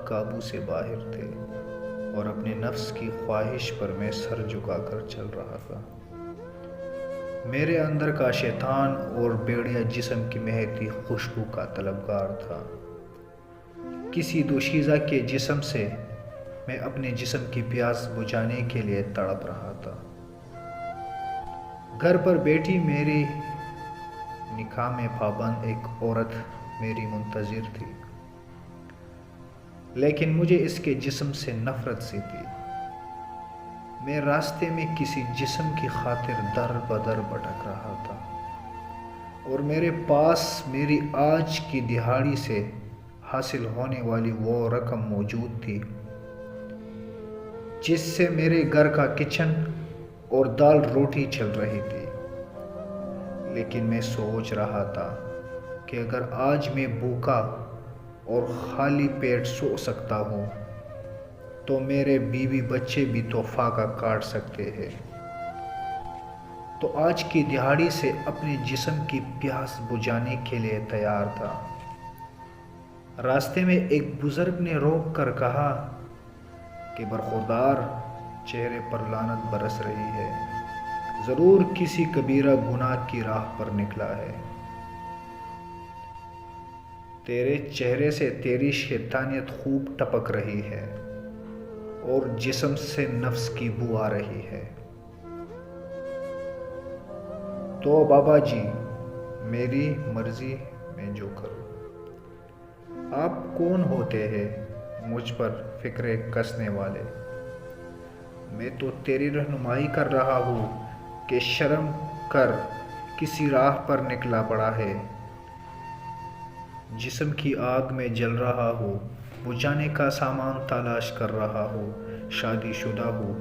قابو سے باہر تھے اور اپنے نفس کی خواہش پر میں سر جھکا کر چل رہا تھا۔ میرے اندر کا شیطان اور بیڑیا جسم کی مہکتی خوشبو کا طلبگار تھا۔ کسی دوشیزہ کے جسم سے میں اپنے جسم کی پیاس بجھانے کے لیے تڑپ رہا تھا۔ گھر پر بیٹھی میری نکاح میں پابند ایک عورت میری منتظر تھی، لیکن مجھے اس کے جسم سے نفرت سی تھی۔ میں راستے میں کسی جسم کی خاطر در بدر بھٹک رہا تھا اور میرے پاس میری آج کی دہاڑی سے حاصل ہونے والی وہ رقم موجود تھی جس سے میرے گھر کا کچن اور دال روٹی چل رہی تھی۔ لیکن میں سوچ رہا تھا کہ اگر آج میں بھوکا اور خالی پیٹ سو سکتا ہوں تو میرے بیوی بچے بھی تو فاقہ کاٹ سکتے ہیں۔ تو آج کی دہاڑی سے اپنے جسم کی پیاس بجھانے کے لیے تیار تھا۔ راستے میں ایک بزرگ نے روک کر کہا کہ برخوردار، چہرے پر لعنت برس رہی ہے، ضرور کسی کبیرہ گناہ کی راہ پر نکلا ہے۔ تیرے چہرے سے تیری شیطانیت خوب ٹپک رہی ہے اور جسم سے نفس کی بو آ رہی ہے۔ تو بابا جی، میری مرضی میں جو کروں۔ آپ کون ہوتے ہیں مجھ پر فکرے کسنے والے؟ میں تو تیری رہنمائی کر رہا ہوں کہ شرم کر کسی راہ پر نکلا پڑا ہے۔ جسم کی آگ میں جل رہا ہوں، بجھانے کا سامان تلاش کر رہا ہوں، شادی شدہ ہوں،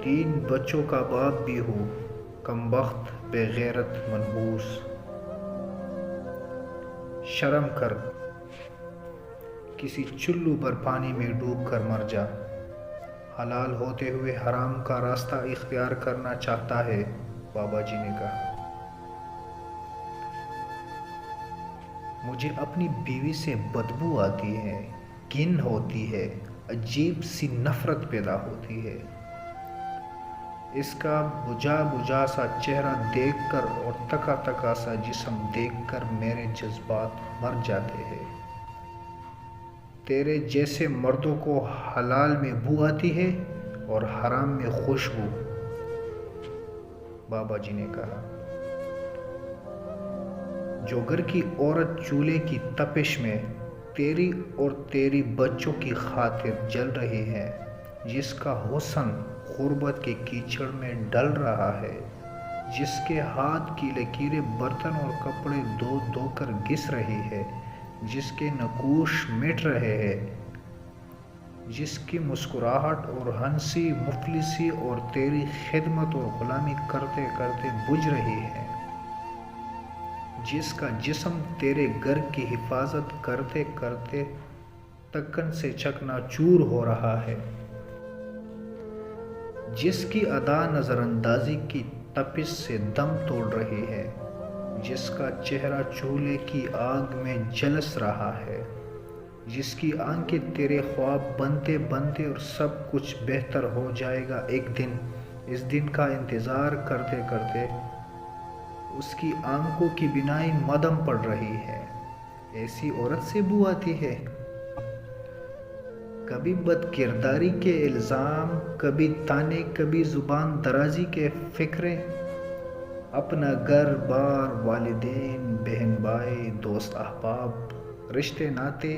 3 بچوں کا باپ بھی ہوں، کمبخت، بے غیرت، منحوس۔ شرم کر، کسی چلو بھر پانی میں ڈوب کر مر جا۔ حلال ہوتے ہوئے حرام کا راستہ اختیار کرنا چاہتا ہے، بابا جی نے کہا۔ مجھے اپنی بیوی سے بدبو آتی ہے، گھن ہوتی ہے، عجیب سی نفرت پیدا ہوتی ہے۔ اس کا بجھا بجھا سا چہرہ دیکھ کر اور تکا تکا سا جسم دیکھ کر میرے جذبات مر جاتے ہیں۔ تیرے جیسے مردوں کو حلال میں بو آتی ہے اور حرام میں خوشبو، بابا جی نے کہا۔ جو گھر کی عورت چولہے کی تپش میں تیری اور تیری بچوں کی خاطر جل رہی ہے، جس کا حسن غربت کے کیچڑ میں ڈل رہا ہے، جس کے ہاتھ کی لکیریں برتن اور کپڑے دھو دھو کر گھس رہی ہے، جس کے نقوش مٹ رہے ہیں، جس کی مسکراہٹ اور ہنسی مفلسی اور تیری خدمت اور غلامی کرتے کرتے بجھ رہی ہے، جس کا جسم تیرے گھر کی حفاظت کرتے کرتے تکن سے چکنا چور ہو رہا ہے، جس کی ادا نظر اندازی کی تپش سے دم توڑ رہی ہے، جس کا چہرہ چولہے کی آگ میں جلس رہا ہے، جس کی آنکھیں تیرے خواب بنتے بنتے اور سب کچھ بہتر ہو جائے گا ایک دن، اس دن کا انتظار کرتے کرتے اس کی آنکھوں کی بینائی مدھم پڑ رہی ہے، ایسی عورت سے بو آتی ہے۔ کبھی بد کرداری کے الزام، کبھی تانے، کبھی زبان درازی کے فقرے، اپنا گھر بار، والدین، بہن بھائی، دوست احباب، رشتے ناتے،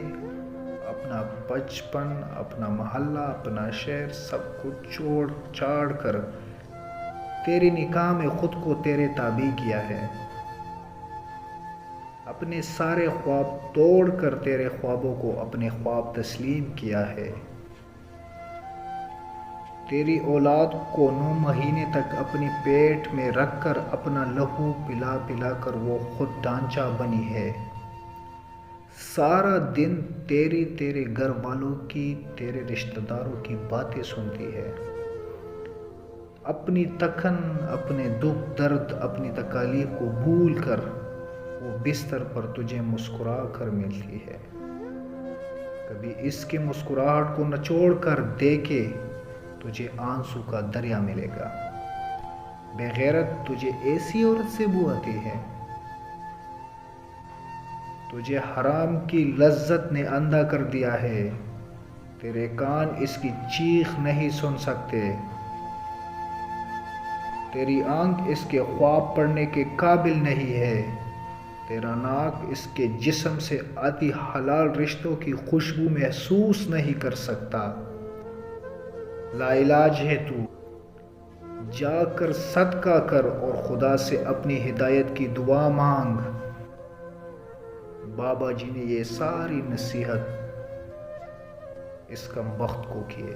اپنا بچپن، اپنا محلہ، اپنا شہر، سب کچھ چھوڑ چھاڑ کر تیری نکاح میں خود کو تیرے تابع کیا ہے، اپنے سارے خواب توڑ کر تیرے خوابوں کو اپنے خواب تسلیم کیا ہے، تیری اولاد کو 9 مہینے تک اپنے پیٹ میں رکھ کر اپنا لہو پلا پلا کر وہ خود ڈھانچہ بنی ہے، سارا دن تیرے گھر والوں کی، تیرے رشتہ داروں کی باتیں سنتی ہے، اپنی تکن، اپنے دکھ درد، اپنی تکالیف کو بھول کر وہ بستر پر تجھے مسکرا کر ملتی ہے، کبھی اس کی مسکراہٹ کو نچوڑ کر دیکھے تجھے آنسو کا دریا ملے گا۔ بے غیرت تجھے ایسی عورت سے بو آتی ہے، تجھے حرام کی لذت نے اندھا کر دیا ہے، تیرے کان اس کی چیخ نہیں سن سکتے، تیری آنکھ اس کے خواب پڑھنے کے قابل نہیں ہے، تیرا ناک اس کے جسم سے آتی حلال رشتوں کی خوشبو محسوس نہیں کر سکتا۔ لا علاج ہے تو، جا کر صدقہ کر اور خدا سے اپنی ہدایت کی دعا مانگ۔ بابا جی نے یہ ساری نصیحت اس کم بخت کو کیے۔